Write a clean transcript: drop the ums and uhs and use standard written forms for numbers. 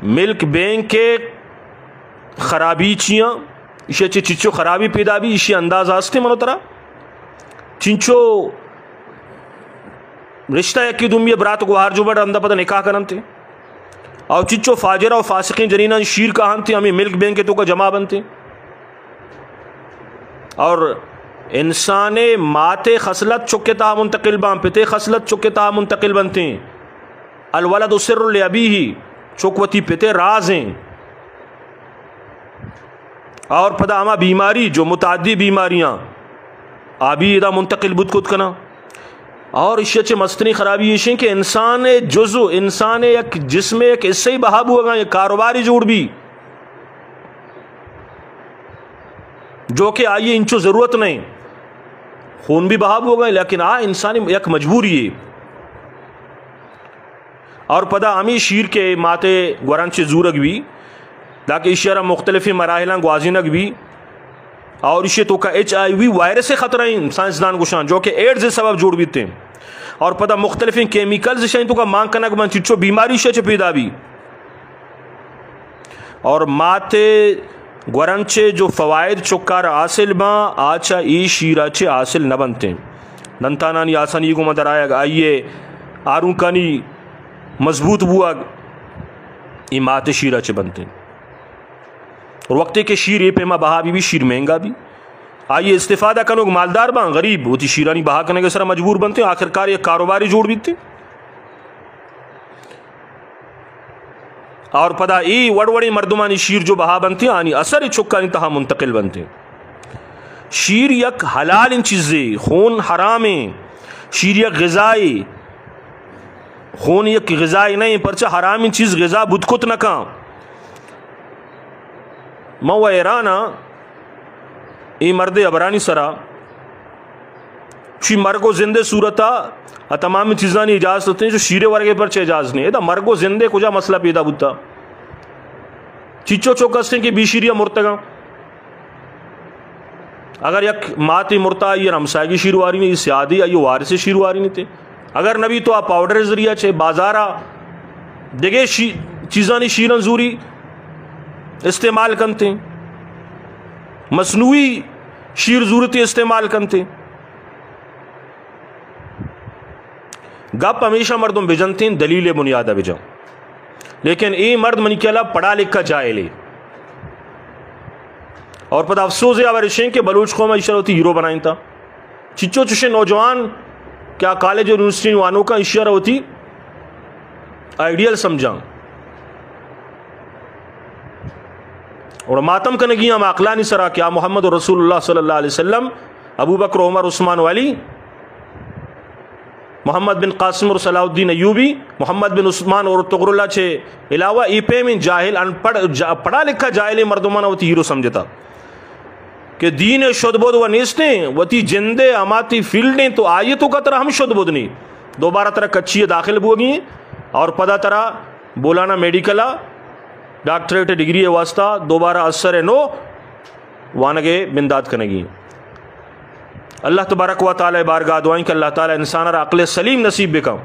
ملک bank کے خرابی چیاں اسے چچو خرابی پیدا بھی اسے انداز آستے منوترا چنچو رشتہ یکی دومی برات کو ہار جو بڑا اندہ پتہ نکاح کرنتے اور چچو فاجرہ و فاسقین جنینہ شیر کہاں تھے ہمیں ملک بینک کے تو کا جمع بنتے اور انسان ماتے خصلت چکتا منتقل بان پتے خصلت چکتا منتقل بنتے ہیں الولد سر لابیہ چوکوتی پتے راز ہیں اور پدا اما بیماری جو متعدی بیماریاں آبی ادا منتقل بود کت کنا اور اس سے مستنی خرابی یہ کہ انسان جزو انسان ایک جسم ایک اس سے ہی بہاب ہوگا یہ کاروباری جوڑ بھی جو کہ آئیے انچو ضرورت نہیں خون بھی بہاب ہوگا لیکن انسانی ایک مجبوری ہے اور پدا ہمیں شیر کے ماتے گوران سے زورگ بھی تاکہ اشارہ مختلف مراحلہ گوازینگ بھی اور اسے تو کا HIV وائرس سے خطرہ ہیں سائنسدان گوشان جو کہ ایڈز سبب جوڑ بھی تھے اور پتہ مختلف کیمیکلز سے تو کا مانگ کنک من چچو بیماری سے پیدا بھی اور ماتے گورنچے جو فوائد چکار حاصل ماں آچا ای شیرہ چے حاصل نہ بنتے ننتانانی آسانی کو مدر آیا آئیے آرون کانی مضبوط بوا ای ماتے شیرہ چے بنتے اور وقتے کے شیر یہ پیما بہا بھی شیر مہنگا بھی آئیے استفادہ کنوگ مالدار بان غریب ہوتی شیرانی بہا کرنے کے سر مجبور بنتے ہیں آخرکار یہ کاروباری جوڑ بھی تھے اور پدا ای وڑوڑی مردمانی شیر جو بہا بنتے ہیں آنی اثر چکا انتہا منتقل بنتے ہیں شیر یک حلال ان چیزیں خون حرامیں شیر یک غذائی خون یک غذائی نہیں پرچہ حرام ان چیز غذا بدکت نکاں مو ایرانا ای مرد عبرانی سرا شی مرگو زندے صورتا تمام چیزانی اجازت ہوتے ہیں جو شیرے ورگے پر چھے اجازت نہیں ہے مرگو زندے کجا مسئلہ پیدا بوتا چیچو چوکستے ہیں کہ بیشیریہ مرتگا اگر یک ماتی مرتا یہ رمسائگی شیرواری نہیں سیادی یہ وارث شیرواری نہیں تھے اگر نبی تو آپ پاؤڈر ذریعہ چھے بازارہ دیکھے چیزانی شیرن زوری استعمال کرتے ہیں مصنوعی شیر ضرورتی استعمال کرتے گپ ہمیشہ مردم بجنتے ہیں دلیل بنیادہ بجاؤ لیکن ای مرد منی کیا پڑھا لکھا جائے لے اور پتہ افسوس ہے آور اشیں کہ بلوچ قوم اشارہ ہوتی ہیرو بنائیں تھا چچو چشے نوجوان کیا کالج اور یونیورسٹی وانوں کا اشارہ ہوتی آئیڈیل سمجھاں اور ماتم کنگیاں معقلانی سرا کیا محمد رسول اللہ صلی اللہ علیہ وسلم ابو بکر عمر عثمان والی محمد بن قاسم اور صلاح الدین ایوبی محمد بن عثمان اور تغر اللہ چھے علاوہ ای پے میں جاہل پڑھا لکھا جاہل مردمان ہوتی ہیرو سمجھتا کہ دین شد بود و نیستیں وتی جندے اماتی فیلڈیں تو آیتوں کا طرح ہم شد بود نہیں دوبارہ طرح کچھی داخل بو گئی اور پدا طرح بولانا میڈیکلا ڈاکٹریٹ ڈگری واسطہ دوبارہ اثر نو وانگے بنداد کنگی اللہ تبارک و تعالی بارگاہ دعائیں کہ اللہ تعالی انسان را عقل سلیم نصیب بکا